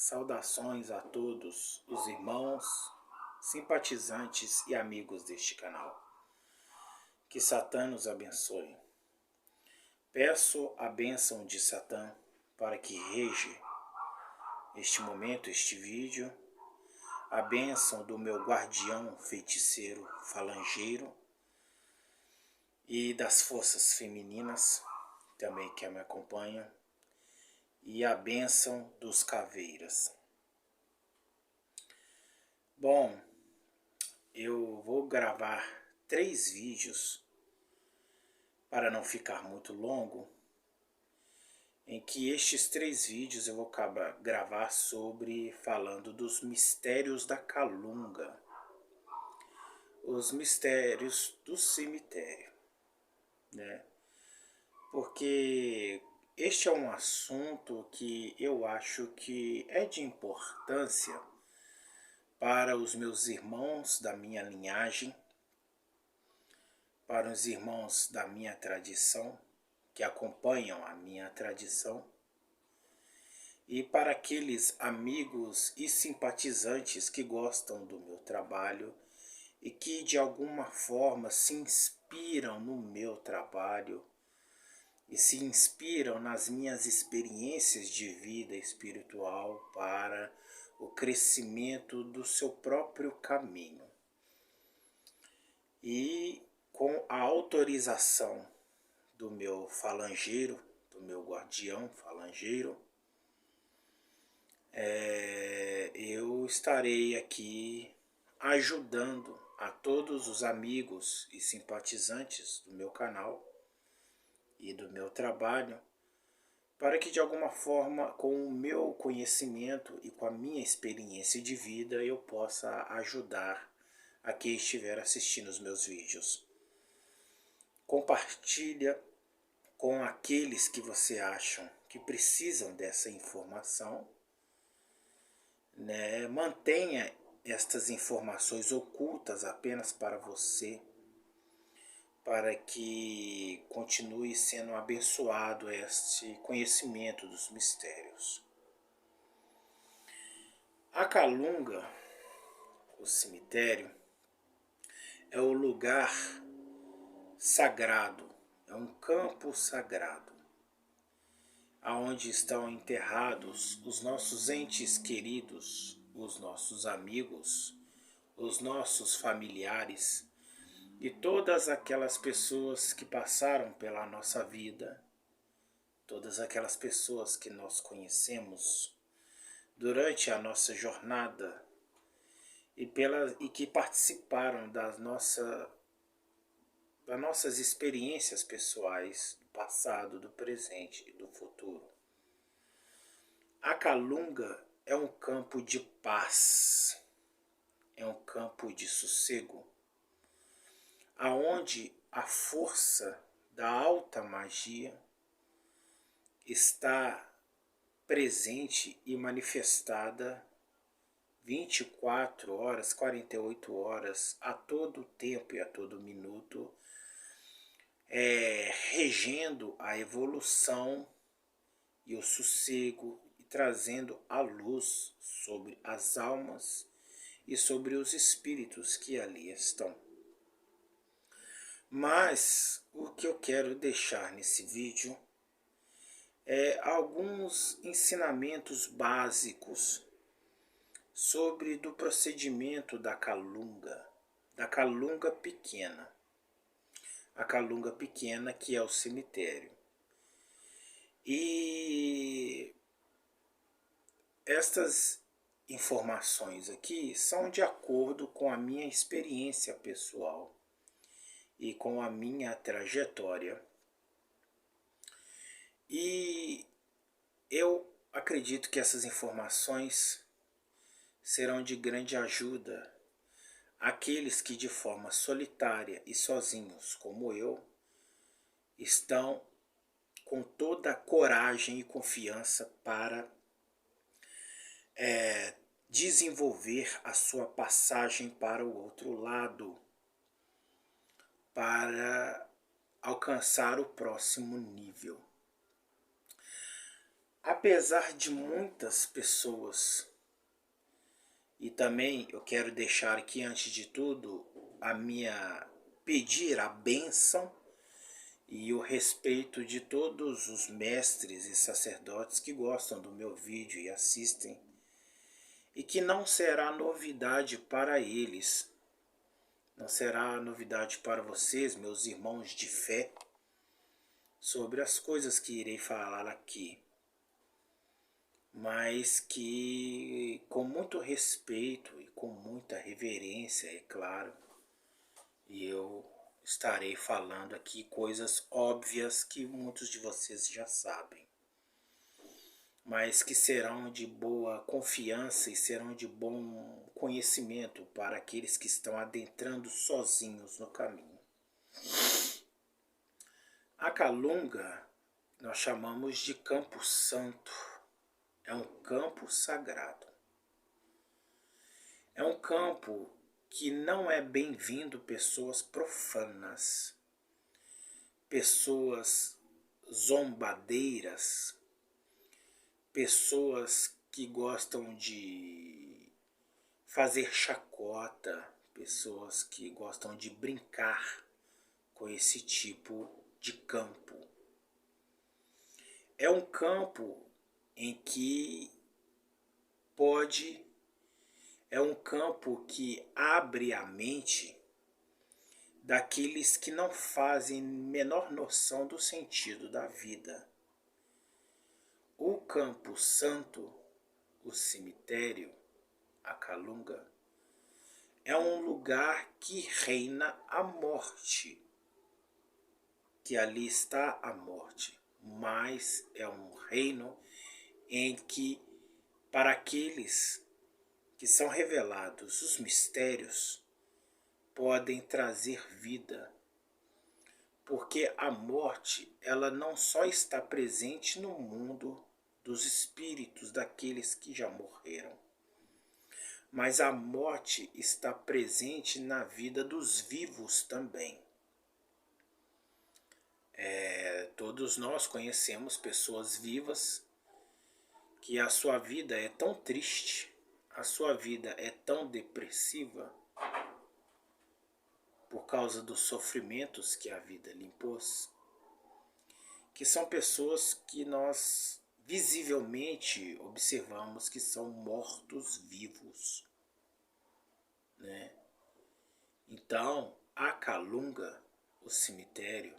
Saudações a todos os irmãos, simpatizantes e amigos deste canal. Que Satã nos abençoe. Peço a bênção de Satã para que rege este momento, este vídeo, a bênção do meu guardião feiticeiro falangeiro e das forças femininas também que me acompanham, e a bênção dos caveiras. Bom, eu vou gravar 3 vídeos para não ficar muito longo, em que estes 3 vídeos eu vou gravar falando dos mistérios da Calunga, os mistérios do cemitério, né? Porque este é um assunto que eu acho que é de importância para os meus irmãos da minha linhagem, para os irmãos da minha tradição, que acompanham a minha tradição, e para aqueles amigos e simpatizantes que gostam do meu trabalho e que de alguma forma se inspiram no meu trabalho e se inspiram nas minhas experiências de vida espiritual para o crescimento do seu próprio caminho. E com a autorização do meu falangeiro, do meu guardião falangeiro, eu estarei aqui ajudando a todos os amigos e simpatizantes do meu canal e do meu trabalho, para que de alguma forma, com o meu conhecimento e com a minha experiência de vida, eu possa ajudar a quem estiver assistindo os meus vídeos. Compartilha com aqueles que você acham que precisam dessa informação, né? Mantenha estas informações ocultas apenas para você, para que continue sendo abençoado este conhecimento dos mistérios. A Calunga, o cemitério, é o lugar sagrado, é um campo sagrado, aonde estão enterrados os nossos entes queridos, os nossos amigos, os nossos familiares e todas aquelas pessoas que passaram pela nossa vida, todas aquelas pessoas que nós conhecemos durante a nossa jornada e que participaram das nossas experiências pessoais do passado, do presente e do futuro. A Calunga é um campo de paz, é um campo de sossego, aonde a força da alta magia está presente e manifestada 24 horas, 48 horas, a todo tempo e a todo minuto, regendo a evolução e o sossego e trazendo a luz sobre as almas e sobre os espíritos que ali estão. Mas o que eu quero deixar nesse vídeo é alguns ensinamentos básicos sobre do procedimento da Calunga pequena. A Calunga pequena, que é o cemitério. E estas informações aqui são de acordo com a minha experiência pessoal e com a minha trajetória. E eu acredito que essas informações serão de grande ajuda àqueles que de forma solitária e sozinhos, como eu, estão com toda a coragem e confiança para desenvolver a sua passagem para o outro lado, para alcançar o próximo nível. Apesar de muitas pessoas, e também eu quero deixar aqui antes de tudo pedir a bênção e o respeito de todos os mestres e sacerdotes que gostam do meu vídeo e assistem, e que não será novidade para eles, não será novidade para vocês, meus irmãos de fé, sobre as coisas que irei falar aqui, mas que com muito respeito e com muita reverência, é claro, eu estarei falando aqui coisas óbvias que muitos de vocês já sabem, mas que serão de boa confiança e serão de bom conhecimento para aqueles que estão adentrando sozinhos no caminho. A Calunga nós chamamos de Campo Santo. É um campo sagrado. É um campo que não é bem-vindo pessoas profanas, pessoas zombadeiras, pessoas que gostam de fazer chacota, pessoas que gostam de brincar com esse tipo de campo. É um campo em que é um campo que abre a mente daqueles que não fazem menor noção do sentido da vida. O Campo Santo, o cemitério, a Calunga, é um lugar que reina a morte, que ali está a morte, mas é um reino em que, para aqueles que são revelados os mistérios, podem trazer vida, porque a morte, ela não só está presente no mundo dos espíritos daqueles que já morreram, mas a morte está presente na vida dos vivos também. Todos nós conhecemos pessoas vivas que a sua vida é tão triste, a sua vida é tão depressiva por causa dos sofrimentos que a vida lhe impôs, que são pessoas que nós visivelmente observamos que são mortos-vivos, né? Então, a Calunga, o cemitério,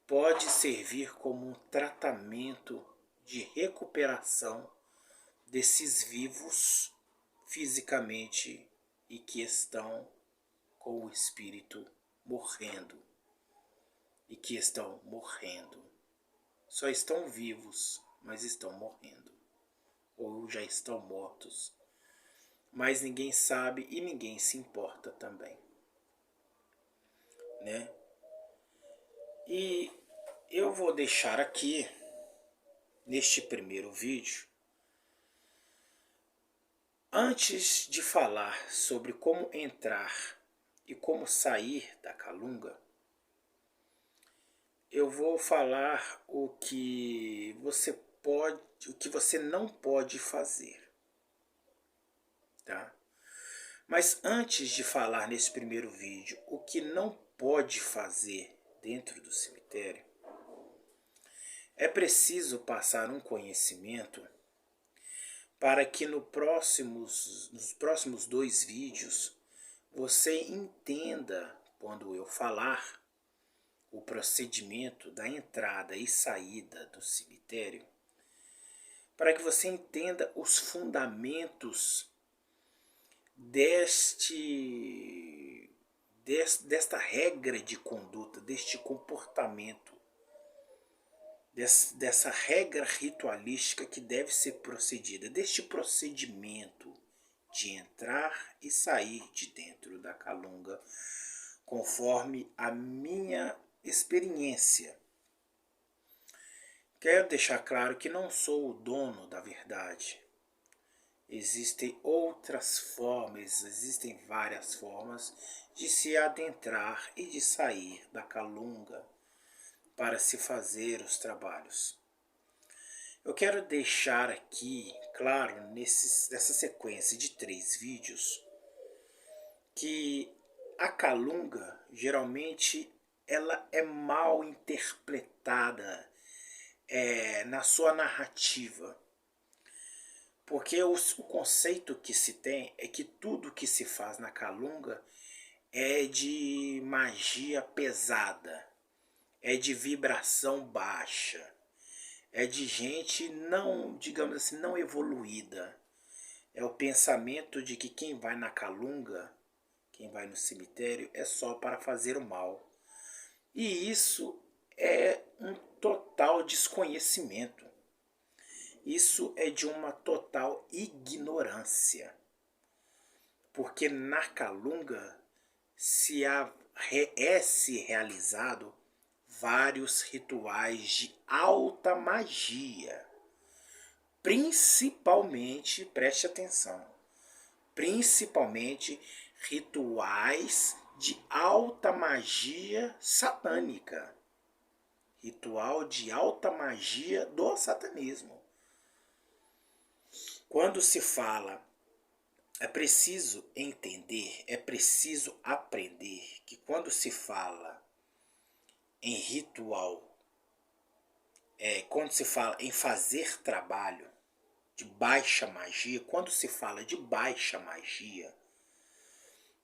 pode servir como um tratamento de recuperação desses vivos fisicamente e que estão com o espírito morrendo e que estão morrendo. Só estão vivos, mas estão morrendo, ou já estão mortos, mas ninguém sabe e ninguém se importa também, né? E eu vou deixar aqui, neste primeiro vídeo, antes de falar sobre como entrar e como sair da Calunga, eu vou falar o que você não pode fazer, tá? Mas antes de falar nesse primeiro vídeo o que não pode fazer dentro do cemitério, é preciso passar um conhecimento para que nos próximos 2 vídeos você entenda, quando eu falar o procedimento da entrada e saída do cemitério, para que você entenda os fundamentos desta regra de conduta, deste comportamento, dessa regra ritualística que deve ser procedida, deste procedimento de entrar e sair de dentro da Calunga, conforme a minha experiência. Quero deixar claro que não sou o dono da verdade. Existem outras formas, existem várias formas de se adentrar e de sair da Calunga para se fazer os trabalhos. Eu quero deixar aqui, claro, nessa sequência de 3 vídeos, que a calunga, geralmente, ela é mal interpretada na sua narrativa. Porque o conceito que se tem é que tudo que se faz na calunga é de magia pesada, é de vibração baixa, é de gente não, digamos assim, não evoluída. É o pensamento de que quem vai na calunga, quem vai no cemitério, é só para fazer o mal. E isso é um total desconhecimento. Isso é de uma total ignorância. Porque na calunga se realizado vários rituais de alta magia. Principalmente, preste atenção, principalmente rituais de alta magia satânica. Ritual de alta magia do satanismo. Quando se fala, é preciso entender, é preciso aprender que quando se fala em ritual, quando se fala em fazer trabalho de baixa magia, quando se fala de baixa magia,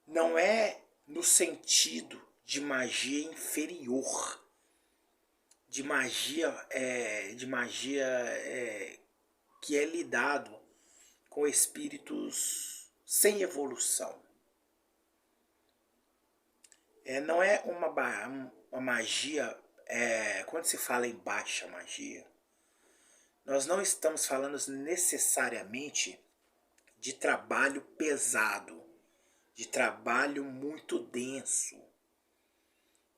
não é no sentido de magia inferior, de magia que é lidado com espíritos sem evolução. Não é uma magia, quando se fala em baixa magia, nós não estamos falando necessariamente de trabalho pesado, de trabalho muito denso,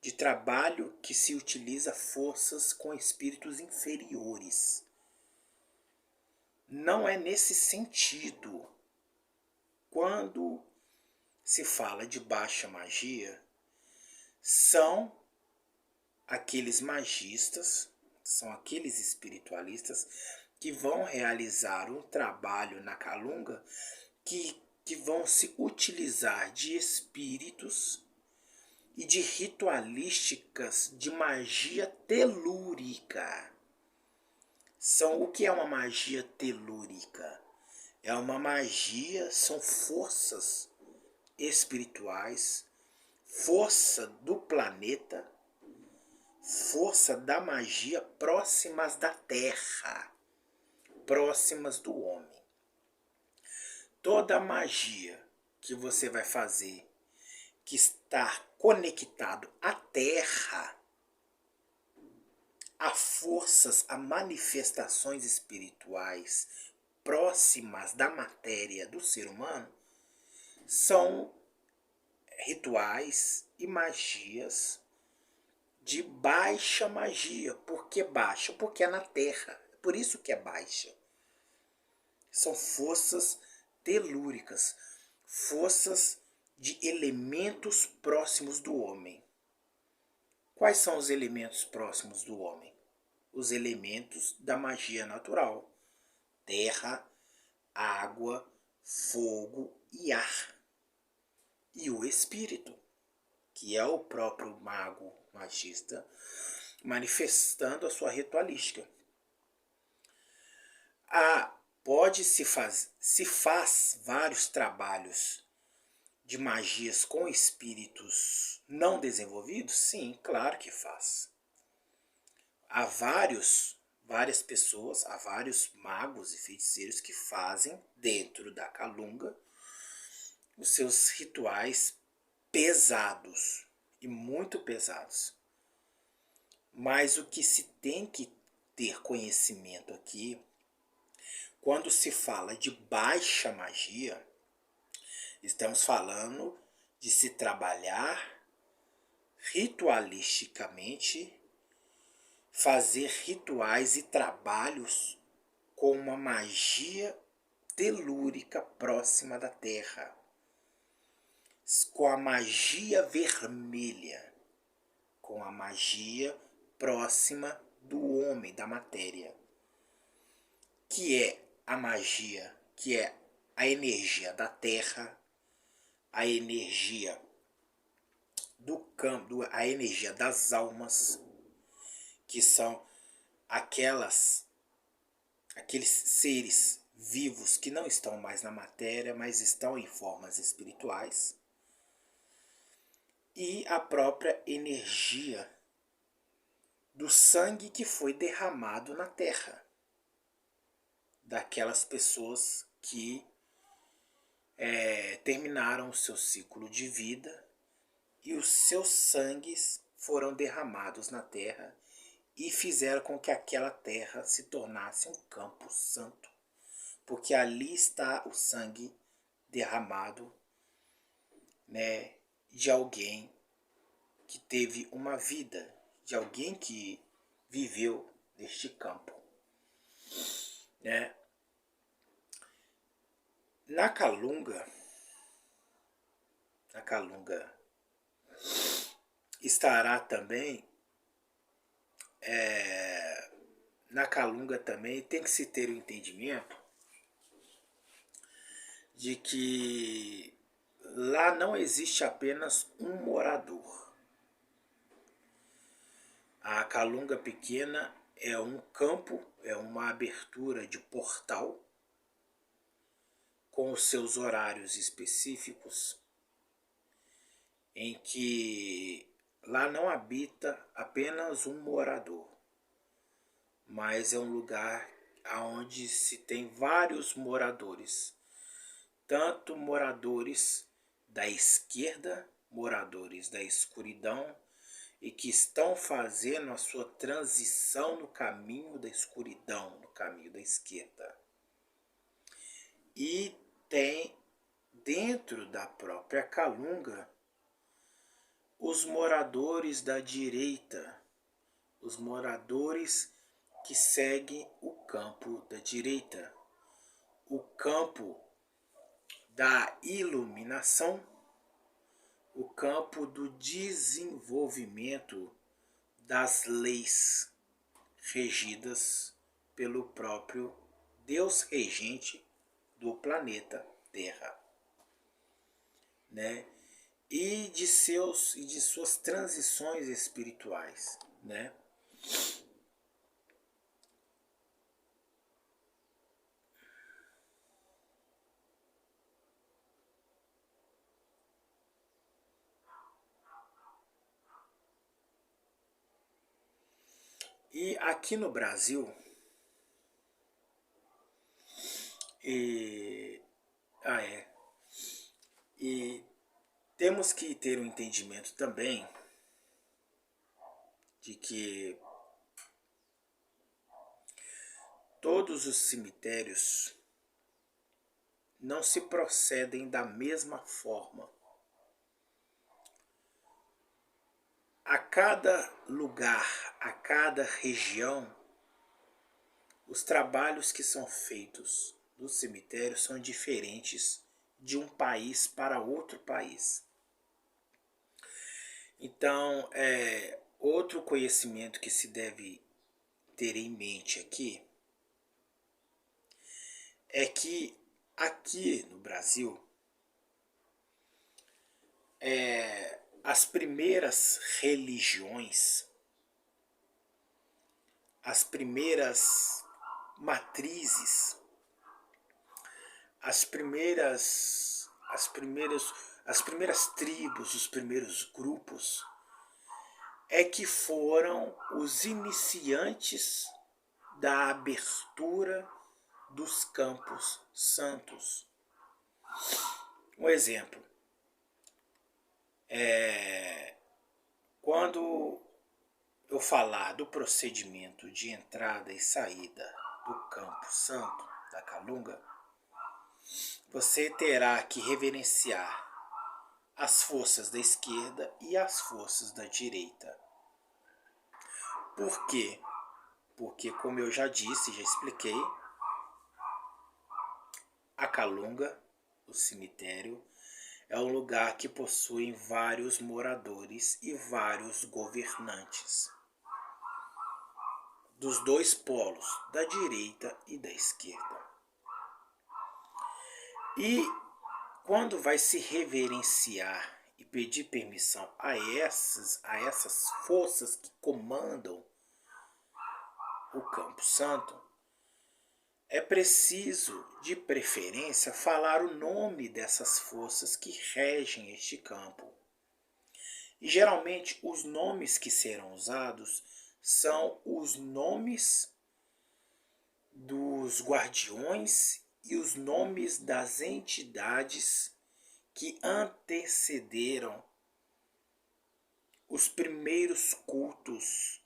de trabalho que se utiliza forças com espíritos inferiores. Não é nesse sentido. Quando se fala de baixa magia, são aqueles magistas, são aqueles espiritualistas que vão realizar um trabalho na calunga, que vão se utilizar de espíritos e de ritualísticas de magia telúrica. O que é uma magia telúrica? É uma magia, são forças espirituais, força do planeta, força da magia próximas da Terra, próximas do homem. Toda magia que você vai fazer que está conectado à Terra, a forças, a manifestações espirituais próximas da matéria do ser humano, são rituais e magias de baixa magia. Por que baixa? Porque é na Terra. Por isso que é baixa. São forças telúricas, forças de elementos próximos do homem. Quais são os elementos próximos do homem? Os elementos da magia natural: terra, água, fogo e ar. E o espírito, que é o próprio mago magista, manifestando a sua ritualística. Se faz vários trabalhos de magias com espíritos não desenvolvidos? Sim, claro que faz. Há várias pessoas, há vários magos e feiticeiros que fazem dentro da calunga os seus rituais pesados e muito pesados. Mas o que se tem que ter conhecimento aqui, quando se fala de baixa magia, estamos falando de se trabalhar ritualisticamente, fazer rituais e trabalhos com uma magia telúrica próxima da Terra, com a magia vermelha, com a magia próxima do homem, da matéria. que é a magia, que é a energia da terra, a energia do campo, a energia das almas, que são aqueles seres vivos que não estão mais na matéria, mas estão em formas espirituais, e a própria energia do sangue que foi derramado na terra, daquelas pessoas que terminaram o seu ciclo de vida e os seus sangues foram derramados na terra e fizeram com que aquela terra se tornasse um campo santo, porque ali está o sangue derramado, né, de alguém que teve uma vida, de alguém que viveu neste campo, né? Na Calunga estará também, na Calunga também tem que se ter o entendimento de que lá não existe apenas um morador. A Calunga Pequena é um campo, é uma abertura de portal com os seus horários específicos, em que lá não habita apenas um morador, mas é um lugar onde se tem vários moradores, tanto moradores da esquerda, moradores da escuridão, e que estão fazendo a sua transição no caminho da escuridão, no caminho da esquerda. E tem dentro da própria Calunga os moradores da direita, os moradores que seguem o campo da direita, o campo da iluminação, o campo do desenvolvimento das leis regidas pelo próprio Deus regente do planeta Terra, né? E de suas transições espirituais, né? E aqui no Brasil, e, e temos que ter um entendimento também de que todos os cemitérios não se procedem da mesma forma. A cada lugar, a cada região, os trabalhos que são feitos no cemitério são diferentes de um país para outro país. Então, outro conhecimento que se deve ter em mente aqui é que aqui no Brasil, as primeiras religiões, as primeiras matrizes, as primeiras tribos, os primeiros grupos, é que foram os iniciantes da abertura dos campos santos. Um exemplo, quando eu falar do procedimento de entrada e saída do Campo Santo, da Calunga, você terá que reverenciar as forças da esquerda e as forças da direita. Por quê? Porque, como eu já disse, já expliquei, a Calunga, o cemitério, é um lugar que possui vários moradores e vários governantes. dos dois polos, da direita e da esquerda. E quando vai se reverenciar e pedir permissão a essas forças que comandam o Campo Santo, é preciso, de preferência, falar o nome dessas forças que regem este campo. E geralmente os nomes que serão usados são os nomes dos guardiões e os nomes das entidades que antecederam os primeiros cultos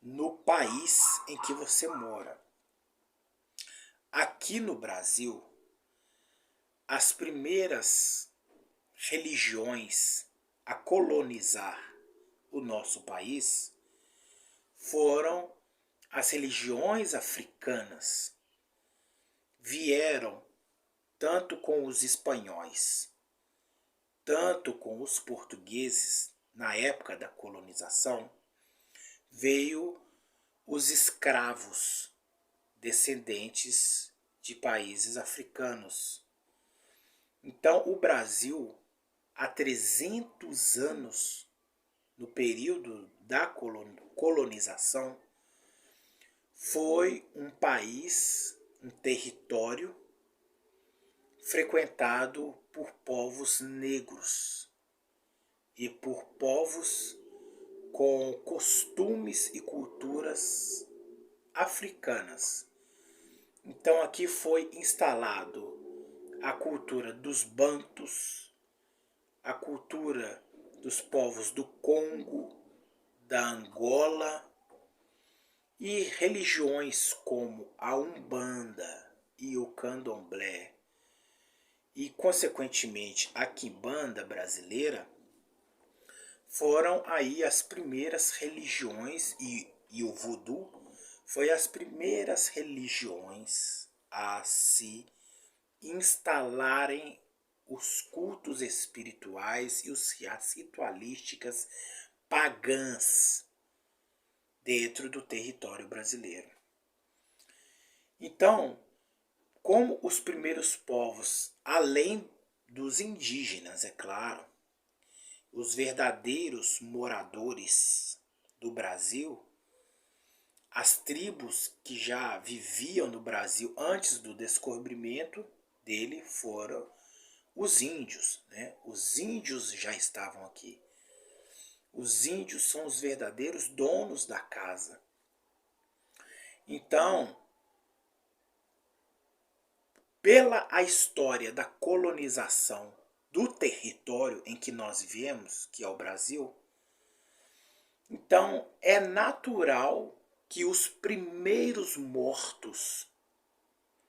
no país em que você mora. Aqui no Brasil, as primeiras religiões a colonizar o nosso país foram as religiões africanas. Vieram tanto com os espanhóis, tanto com os portugueses, na época da colonização, veio os escravos descendentes de países africanos. Então, o Brasil, há 300 anos, no período da colonização, foi um país, um território frequentado por povos negros e por povos com costumes e culturas africanas. Então aqui foi instalado a cultura dos bantus, a cultura dos povos do Congo, da Angola, e religiões como a Umbanda e o Candomblé e, consequentemente, a Quimbanda brasileira foram aí as primeiras religiões, e o Voodoo foi as primeiras religiões a se instalarem os cultos espirituais e as ritualísticas pagãs dentro do território brasileiro. Então, como os primeiros povos, além dos indígenas, é claro, os verdadeiros moradores do Brasil, as tribos que já viviam no Brasil antes do descobrimento dele foram os índios, né? Os índios já estavam aqui. Os índios são os verdadeiros donos da casa. Então, pela a história da colonização do território em que nós vivemos, que é o Brasil, então é natural que os primeiros mortos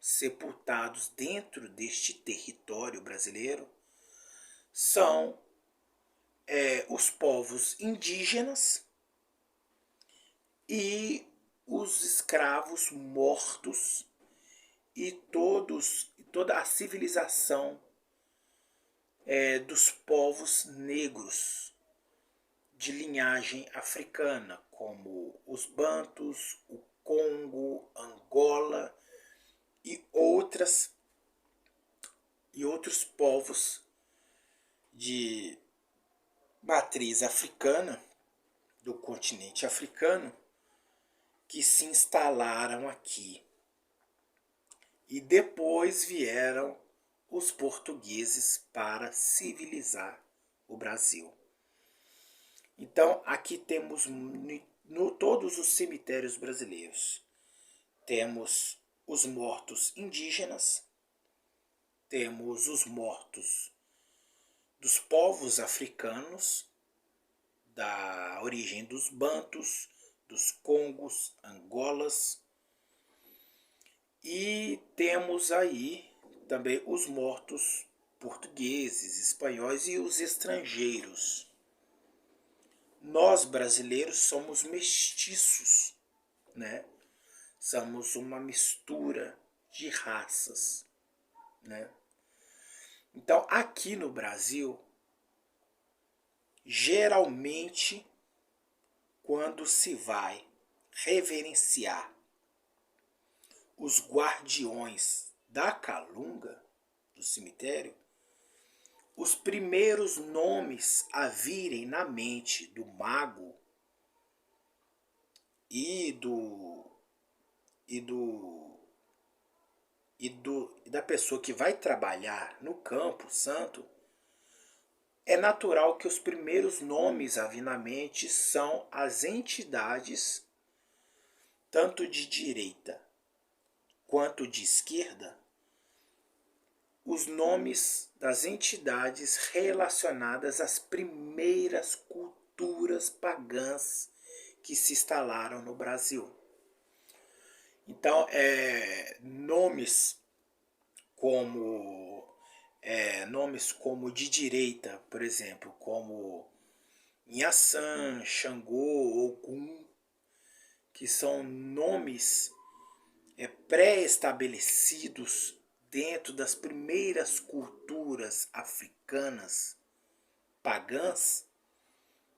sepultados dentro deste território brasileiro são os povos indígenas e os escravos mortos e toda a civilização dos povos negros de linhagem africana, como os bantus, o Congo, Angola e outros povos de matriz africana, do continente africano, que se instalaram aqui. E depois vieram os portugueses para civilizar o Brasil. Então, aqui temos todos os cemitérios brasileiros. Temos os mortos indígenas, temos os mortos dos povos africanos, da origem dos bantus, dos congos, angolas, e temos aí também os mortos portugueses, espanhóis e os estrangeiros. Nós brasileiros somos mestiços, né? Somos uma mistura de raças, né? Então, aqui no Brasil, geralmente, quando se vai reverenciar os guardiões da Calunga, do cemitério, os primeiros nomes a virem na mente do mago e da pessoa que vai trabalhar no Campo Santo, é natural que os primeiros nomes a vir na mente são as entidades, tanto de direita quanto de esquerda, os nomes das entidades relacionadas às primeiras culturas pagãs que se instalaram no Brasil. Então, nomes como de direita, por exemplo, como Inhaçã, Xangô, Ogum, que são nomes pré-estabelecidos dentro das primeiras culturas africanas pagãs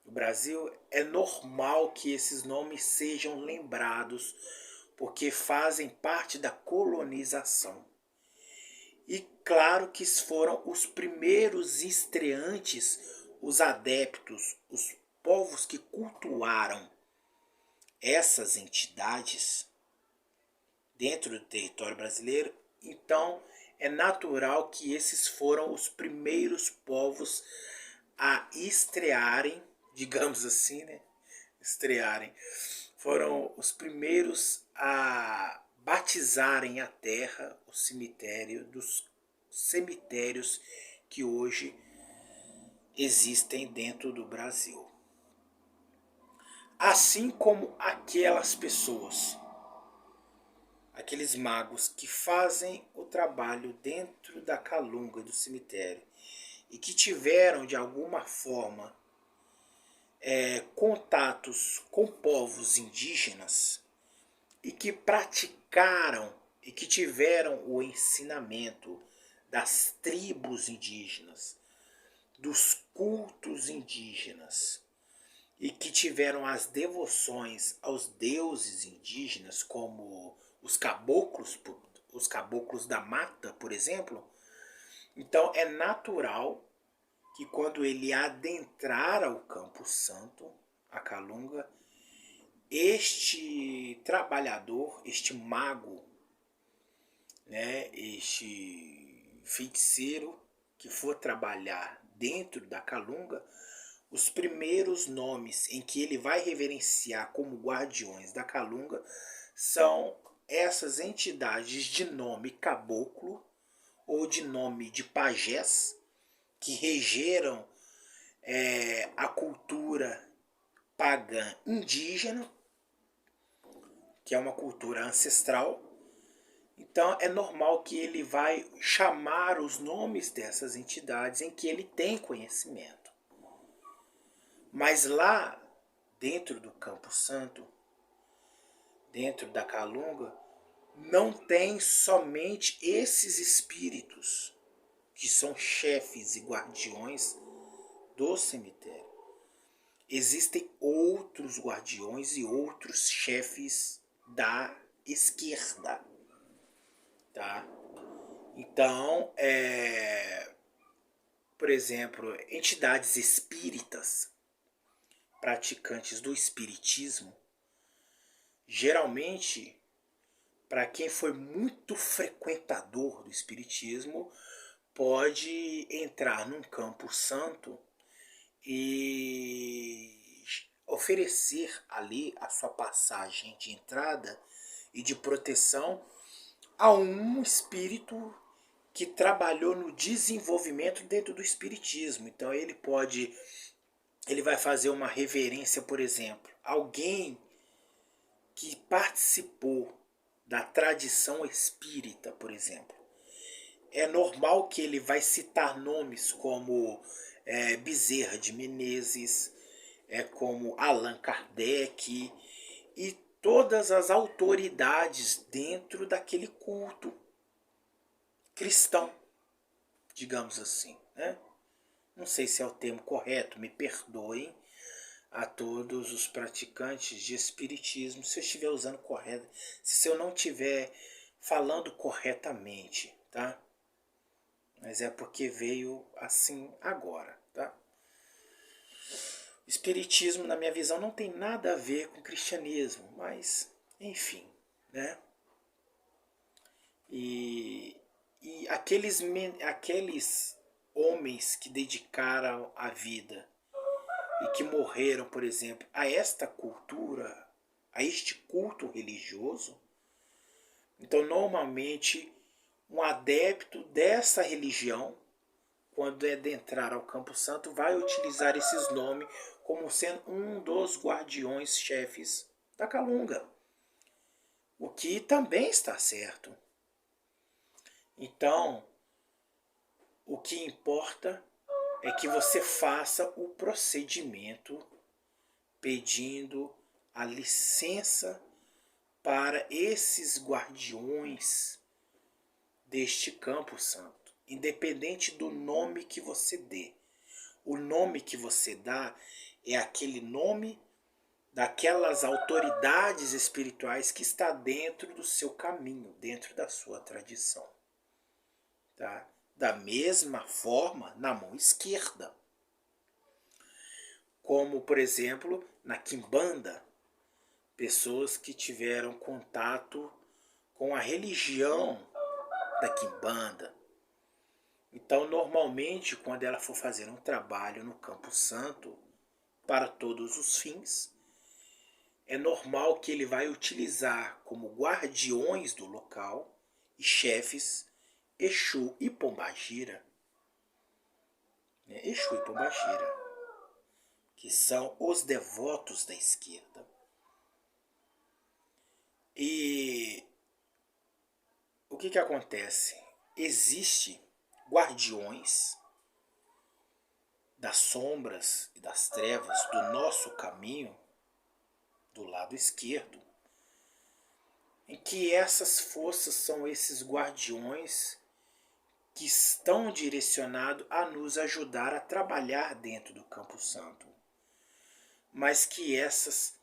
do Brasil, é normal que esses nomes sejam lembrados, porque fazem parte da colonização. E claro que foram os primeiros estreantes, os adeptos, os povos que cultuaram essas entidades dentro do território brasileiro. Então é natural que esses foram os primeiros povos a estrearem, digamos assim, né? Estrearem. Foram os primeiros a batizarem a terra, o cemitério, dos cemitérios que hoje existem dentro do Brasil. Assim como aquelas pessoas, aqueles magos que fazem o trabalho dentro da Calunga do cemitério e que tiveram de alguma forma contatos com povos indígenas e que praticaram e que tiveram o ensinamento das tribos indígenas, dos cultos indígenas, e que tiveram as devoções aos deuses indígenas, como os caboclos da mata, por exemplo. Então é natural que quando ele adentrar ao Campo Santo, a Calunga, este trabalhador, este mago, né, este feiticeiro que for trabalhar dentro da Calunga, os primeiros nomes em que ele vai reverenciar como guardiões da Calunga são essas entidades de nome caboclo ou de nome de pajés que regeram a cultura pagã indígena, que é uma cultura ancestral. Então é normal que ele vai chamar os nomes dessas entidades em que ele tem conhecimento. Mas lá dentro do Campo Santo, dentro da Calunga, não tem somente esses espíritos que são chefes e guardiões do cemitério. Existem outros guardiões e outros chefes da esquerda, tá? Então, por exemplo, entidades espíritas, praticantes do espiritismo, geralmente, para quem foi muito frequentador do espiritismo, pode entrar num Campo Santo e oferecer ali a sua passagem de entrada e de proteção a um espírito que trabalhou no desenvolvimento dentro do espiritismo. Então ele vai fazer uma reverência, por exemplo, alguém que participou da tradição espírita, por exemplo. É normal que ele vai citar nomes como Bezerra de Menezes, como Allan Kardec e todas as autoridades dentro daquele culto cristão, digamos assim, né? Não sei se é o termo correto, me perdoem, a todos os praticantes de espiritismo, se eu estiver usando correto, se eu não estiver falando corretamente, tá? Mas é porque veio assim agora, tá? Espiritismo, na minha visão, não tem nada a ver com cristianismo, mas, enfim, né? E aqueles homens que dedicaram a vida e que morreram, por exemplo, a esta cultura, a este culto religioso, então normalmente um adepto dessa religião, quando é adentrar ao Campo Santo, vai utilizar esses nomes como sendo um dos guardiões chefes da Calunga, o que também está certo. Então, o que importa é que você faça o procedimento pedindo a licença para esses guardiões deste Campo Santo, independente do nome que você dê. O nome que você dá é aquele nome daquelas autoridades espirituais que está dentro do seu caminho, dentro da sua tradição. Tá? Da mesma forma, na mão esquerda. Como, por exemplo, na Quimbanda, pessoas que tiveram contato com a religião da Quimbanda. Então, normalmente, quando ela for fazer um trabalho no Campo Santo, para todos os fins, é normal que ele vai utilizar como guardiões do local e chefes Exu e Pombagira. Exu e Pombagira, que são os devotos da esquerda. E o que acontece? Existem guardiões das sombras e das trevas do nosso caminho, do lado esquerdo, em que essas forças são esses guardiões que estão direcionados a nos ajudar a trabalhar dentro do Campo Santo. Mas que essas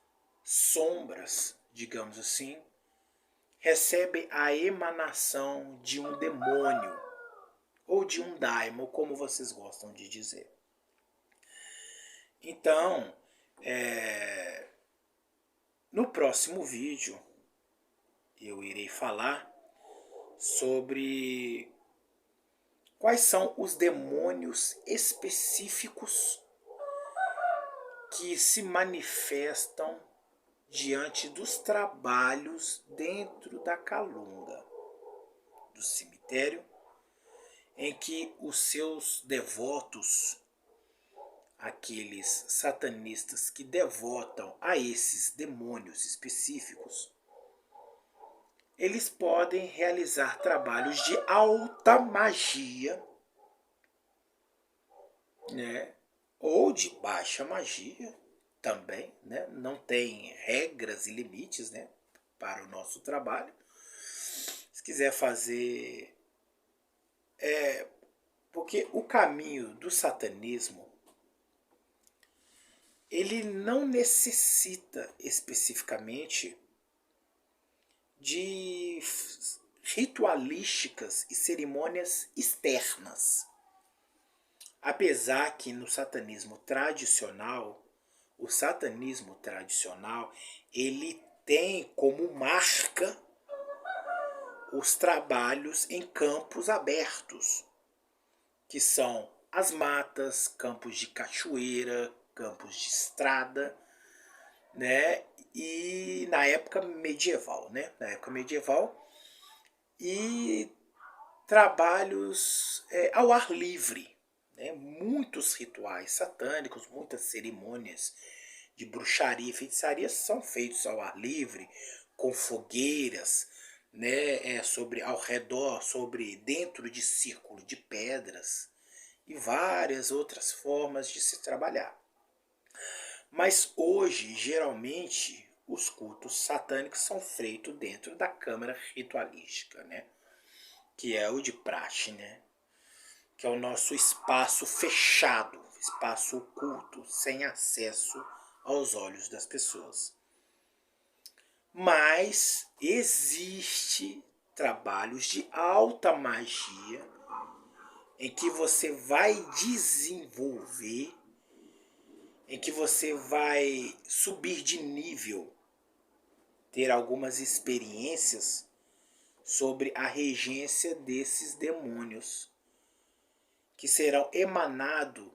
sombras, digamos assim, recebem a emanação de um demônio, ou de um daimon, como vocês gostam de dizer. Então, no próximo vídeo, eu irei falar sobre quais são os demônios específicos que se manifestam diante dos trabalhos dentro da Calunga, do cemitério, em que os seus devotos, aqueles satanistas que devotam a esses demônios específicos, eles podem realizar trabalhos de alta magia, né? Ou de baixa magia também, né? Não tem regras e limites, né, para o nosso trabalho. Se quiser fazer... Porque o caminho do satanismo, ele não necessita especificamente de ritualísticas e cerimônias externas. Apesar que no satanismo tradicional, o satanismo tradicional, ele tem como marca os trabalhos em campos abertos, que são as matas, campos de cachoeira, campos de estrada, né? E na época medieval, né? Na época medieval, e trabalhos ao ar livre, né? Muitos rituais satânicos, muitas cerimônias de bruxaria e feitiçaria são feitos ao ar livre, com fogueiras, né? Sobre ao redor, sobre dentro de círculo de pedras e várias outras formas de se trabalhar. Mas hoje, geralmente, os cultos satânicos são feitos dentro da câmara ritualística, né? Que é o de praxe, né? Que é o nosso espaço fechado, espaço oculto, sem acesso aos olhos das pessoas. Mas existe trabalhos de alta magia em que você vai desenvolver, em que você vai subir de nível, ter algumas experiências sobre a regência desses demônios, que serão emanados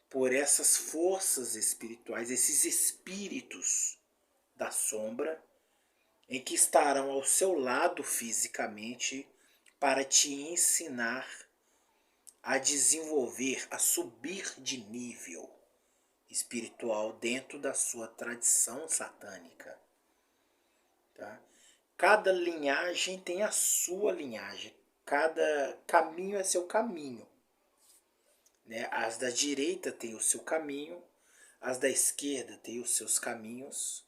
por essas forças espirituais, esses espíritos da sombra, em que estarão ao seu lado fisicamente para te ensinar a desenvolver, a subir de nível espiritual dentro da sua tradição satânica. Tá? Cada linhagem tem a sua linhagem, cada caminho é seu caminho. Né? As da direita têm o seu caminho, as da esquerda têm os seus caminhos.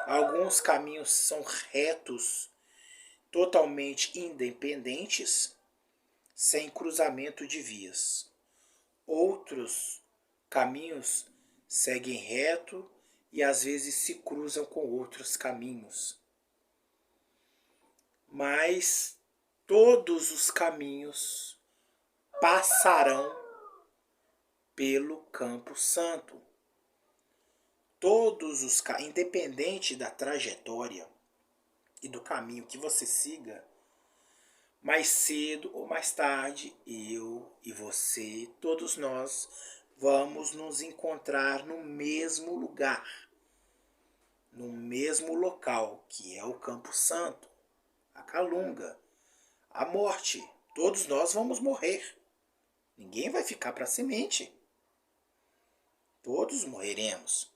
Alguns caminhos são retos, totalmente independentes, sem cruzamento de vias. Outros caminhos seguem reto e às vezes se cruzam com outros caminhos. Mas todos os caminhos passarão pelo Campo Santo. Todos os caminhos, independente da trajetória e do caminho que você siga, mais cedo ou mais tarde, eu e você, todos nós, vamos nos encontrar no mesmo lugar, no mesmo local, que é o Campo Santo, a Calunga, a morte. Todos nós vamos morrer. Ninguém vai ficar para a semente. Todos morreremos.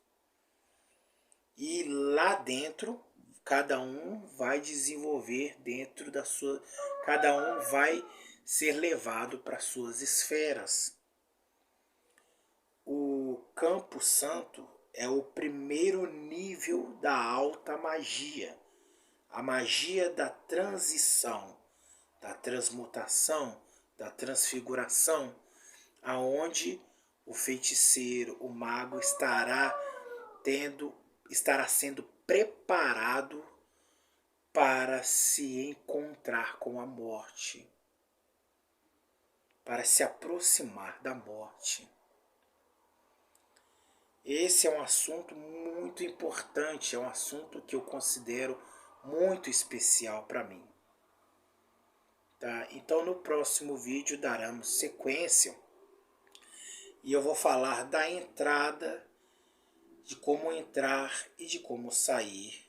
E lá dentro, cada um vai desenvolver dentro da sua... Cada um vai ser levado para suas esferas. O Campo Santo é o primeiro nível da alta magia. A magia da transição, da transmutação, da transfiguração, aonde o feiticeiro, o mago estará sendo preparado para se encontrar com a morte, para se aproximar da morte. Esse é um assunto muito importante, é um assunto que eu considero muito especial para mim. Tá? Então no próximo vídeo daremos sequência e eu vou falar da entrada, de como entrar e de como sair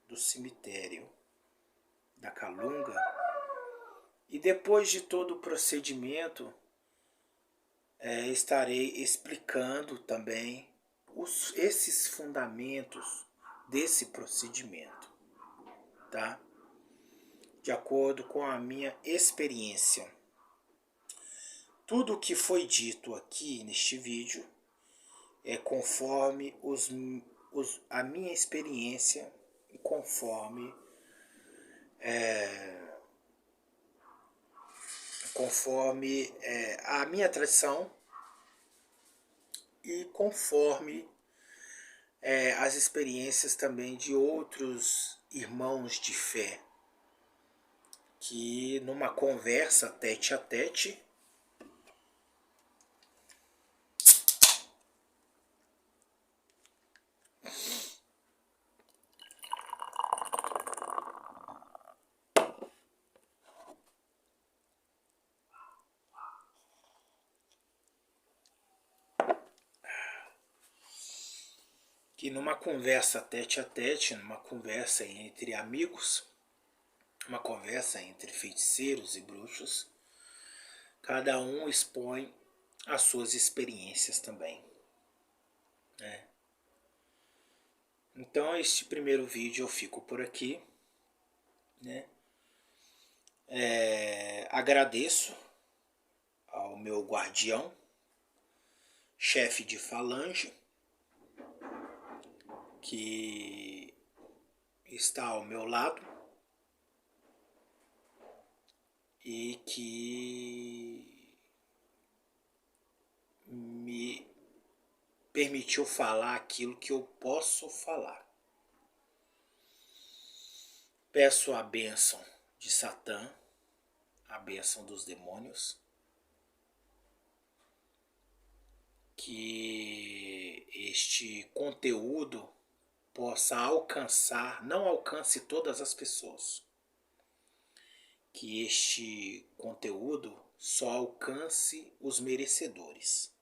do cemitério da Calunga. E depois de todo o procedimento, estarei explicando também esses fundamentos desse procedimento, tá? De acordo com a minha experiência. Tudo o que foi dito aqui neste vídeo é conforme a minha experiência e conforme a minha tradição e conforme as experiências também de outros irmãos de fé, que numa conversa tete a tete, tete a tete, numa conversa entre amigos, uma conversa entre feiticeiros e bruxos, cada um expõe as suas experiências também. Né? Então este primeiro vídeo eu fico por aqui. Né? Agradeço ao meu guardião, chefe de falange, que está ao meu lado e que me permitiu falar aquilo que eu posso falar. Peço a bênção de Satã, a bênção dos demônios, que este conteúdo possa alcançar, não alcance todas as pessoas, que este conteúdo só alcance os merecedores,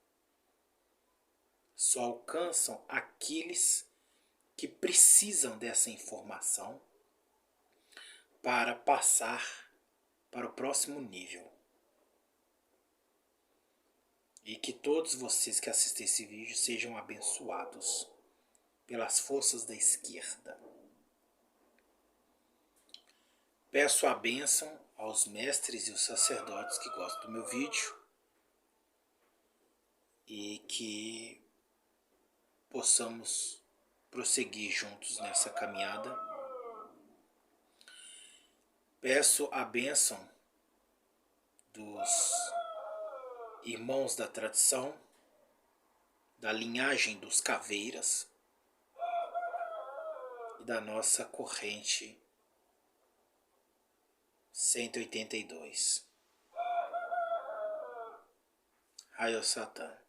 só alcançam aqueles que precisam dessa informação para passar para o próximo nível. E que todos vocês que assistem esse vídeo sejam abençoados pelas forças da esquerda. Peço a bênção aos mestres e os sacerdotes que gostam do meu vídeo e que possamos prosseguir juntos nessa caminhada. Peço a bênção dos irmãos da tradição, da linhagem dos caveiras e da nossa corrente 182. Raio Satã.